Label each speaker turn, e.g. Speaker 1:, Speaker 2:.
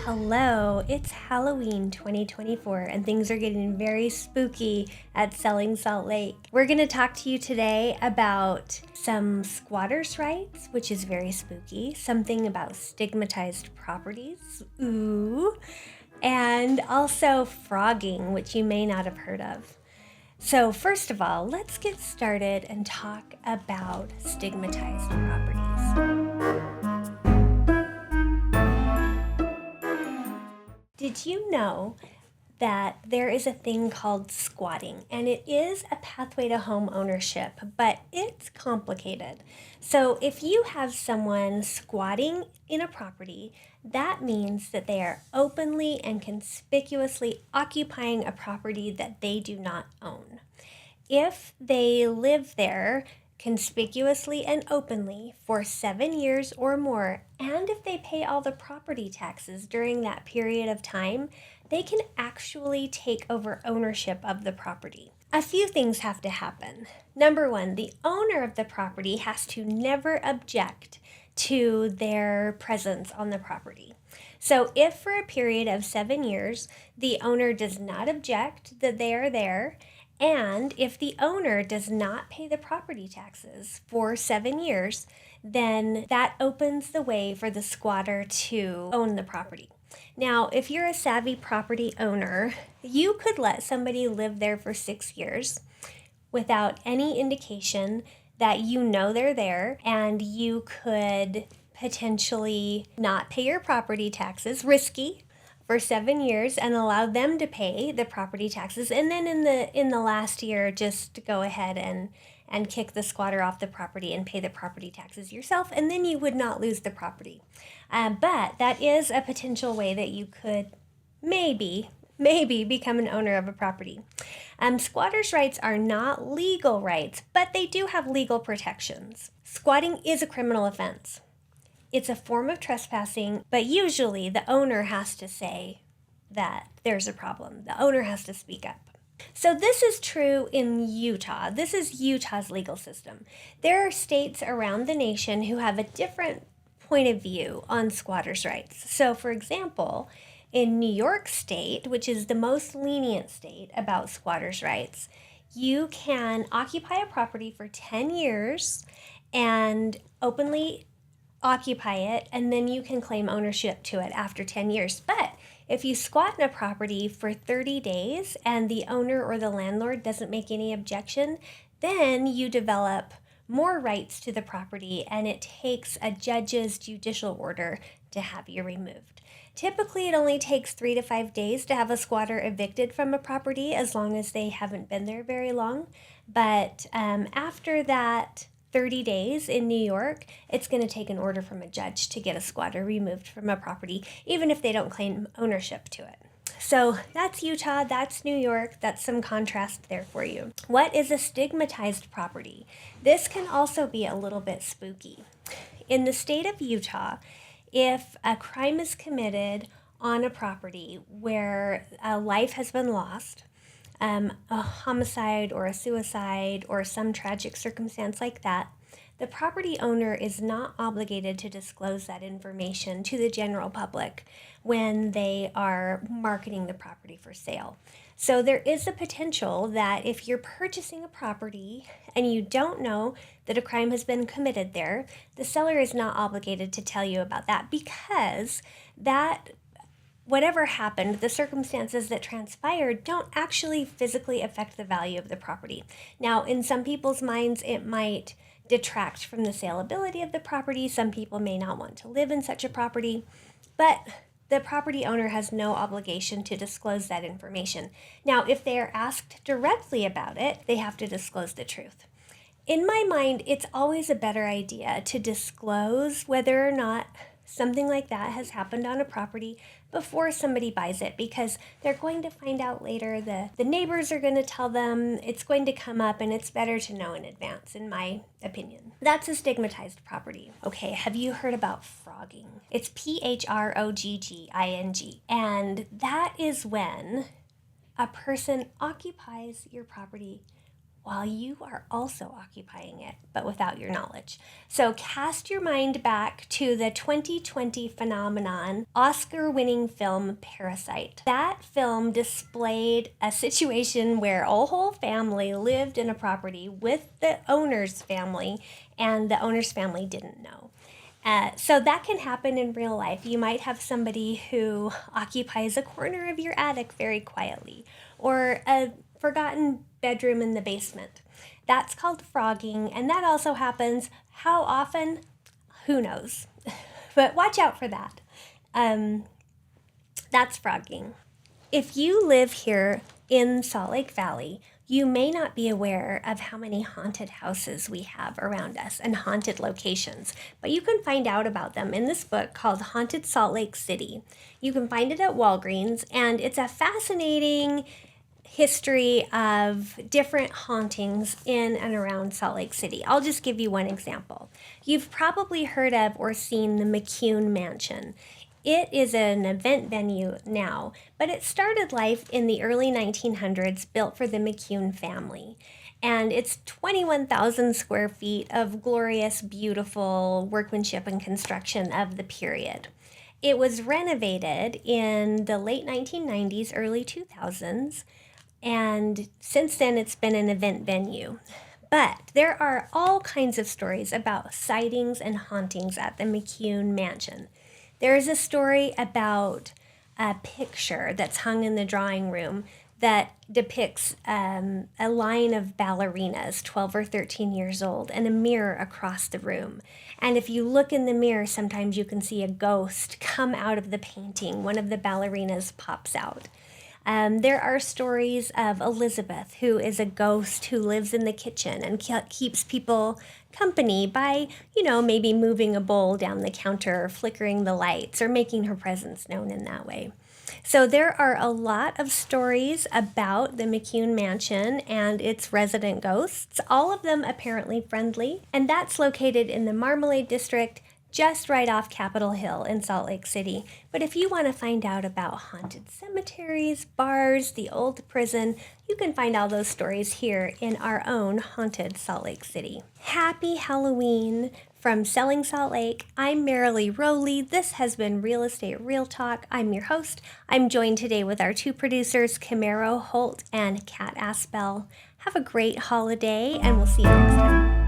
Speaker 1: Hello, it's Halloween 2024 and things are getting very spooky at Selling Salt Lake. We're going to talk to you today about some squatters' rights, which is very spooky, something about stigmatized properties, ooh, and also frogging, which you may not have heard of. So first of all, let's get started and talk about stigmatized properties. Did you know that there is a thing called squatting, and it is a pathway to home ownership, but it's complicated. So if you have someone squatting in a property, that means that they are openly and conspicuously occupying a property that they do not own. If they live there conspicuously and openly for 7 years or more, and if they pay all the property taxes during that period of time, they can actually take over ownership of the property. A few things have to happen. Number one, the owner of the property has to never object to their presence on the property. So if for a period of 7 years, the owner does not object that they are there, and if the owner does not pay the property taxes for 7 years, then that opens the way for the squatter to own the property. Now, if you're a savvy property owner, you could let somebody live there for 6 years without any indication that you know they're there, and you could potentially not pay your property taxes, risky, for 7 years and allow them to pay the property taxes, and then in the last year just go ahead and kick the squatter off the property and pay the property taxes yourself, and then you would not lose the property. But that is a potential way that you could maybe become an owner of a property. Squatters' rights are not legal rights, but they do have legal protections. Squatting is a criminal offense. It's a form of trespassing, but usually the owner has to say that there's a problem. The owner has to speak up. So this is true in Utah. This is Utah's legal system. There are states around the nation who have a different point of view on squatters' rights. So for example, in New York State, which is the most lenient state about squatters' rights, you can occupy a property for 10 years and openly occupy it, and then you can claim ownership to it after 10 years. But if you squat in a property for 30 days and the owner or the landlord doesn't make any objection, then you develop more rights to the property, and it takes a judge's judicial order to have you removed. Typically, it only takes 3 to 5 days to have a squatter evicted from a property, as long as they haven't been there very long. But after that 30 days in New York, it's going to take an order from a judge to get a squatter removed from a property, even if they don't claim ownership to it. So that's Utah, that's New York, that's some contrast there for you. What is a stigmatized property? This can also be a little bit spooky. In the state of Utah, if a crime is committed on a property where a life has been lost, a homicide or a suicide or some tragic circumstance like that, the property owner is not obligated to disclose that information to the general public when they are marketing the property for sale. So there is a potential that if you're purchasing a property and you don't know that a crime has been committed there, the seller is not obligated to tell you about that, because that whatever happened, the circumstances that transpired don't actually physically affect the value of the property. Now, in some people's minds, it might detract from the saleability of the property. Some people may not want to live in such a property, but the property owner has no obligation to disclose that information. Now, if they are asked directly about it, they have to disclose the truth. In my mind, it's always a better idea to disclose whether or not something like that has happened on a property before somebody buys it, because they're going to find out later, the neighbors are going to tell them, it's going to come up, and it's better to know in advance, in my opinion. That's a stigmatized property. Okay, have you heard about frogging? It's phrogging, and that is when a person occupies your property while you are also occupying it, but without your knowledge. So cast your mind back to the 2020 phenomenon, Oscar-winning film Parasite. That film displayed a situation where a whole family lived in a property with the owner's family, and the owner's family didn't know. So that can happen in real life. You might have somebody who occupies a corner of your attic very quietly, or a forgotten bedroom in the basement. That's called phrogging, and that also happens. How often? Who knows? But watch out for that. That's phrogging. If you live here in Salt Lake Valley, you may not be aware of how many haunted houses we have around us and haunted locations, but you can find out about them in this book called Haunted Salt Lake City. You can find it at Walgreens, and it's a fascinating history of different hauntings in and around Salt Lake City. I'll just give you one example. You've probably heard of or seen the McCune Mansion. It is an event venue now, but it started life in the early 1900s, built for the McCune family. And it's 21,000 square feet of glorious, beautiful workmanship and construction of the period. It was renovated in the late 1990s, early 2000s, and since then it's been an event venue. But there are all kinds of stories about sightings and hauntings at the McCune Mansion. There is a story about a picture that's hung in the drawing room that depicts a line of ballerinas, 12 or 13 years old, and a mirror across the room. And if you look in the mirror, sometimes you can see a ghost come out of the painting. One of the ballerinas pops out. There are stories of Elizabeth, who is a ghost who lives in the kitchen and keeps people company by, maybe moving a bowl down the counter, or flickering the lights, or making her presence known in that way. So there are a lot of stories about the McCune Mansion and its resident ghosts, all of them apparently friendly, and that's located in the Marmalade District, just right off Capitol Hill in Salt Lake City. But if you want to find out about haunted cemeteries, bars, the old prison, you can find all those stories here in our own Haunted Salt Lake City. Happy Halloween from Selling Salt Lake. I'm Marilee Rowley. This has been Real Estate Real Talk. I'm your host. I'm joined today with our two producers, Camaro Holt and Kat Aspel. Have a great holiday, and we'll see you next time.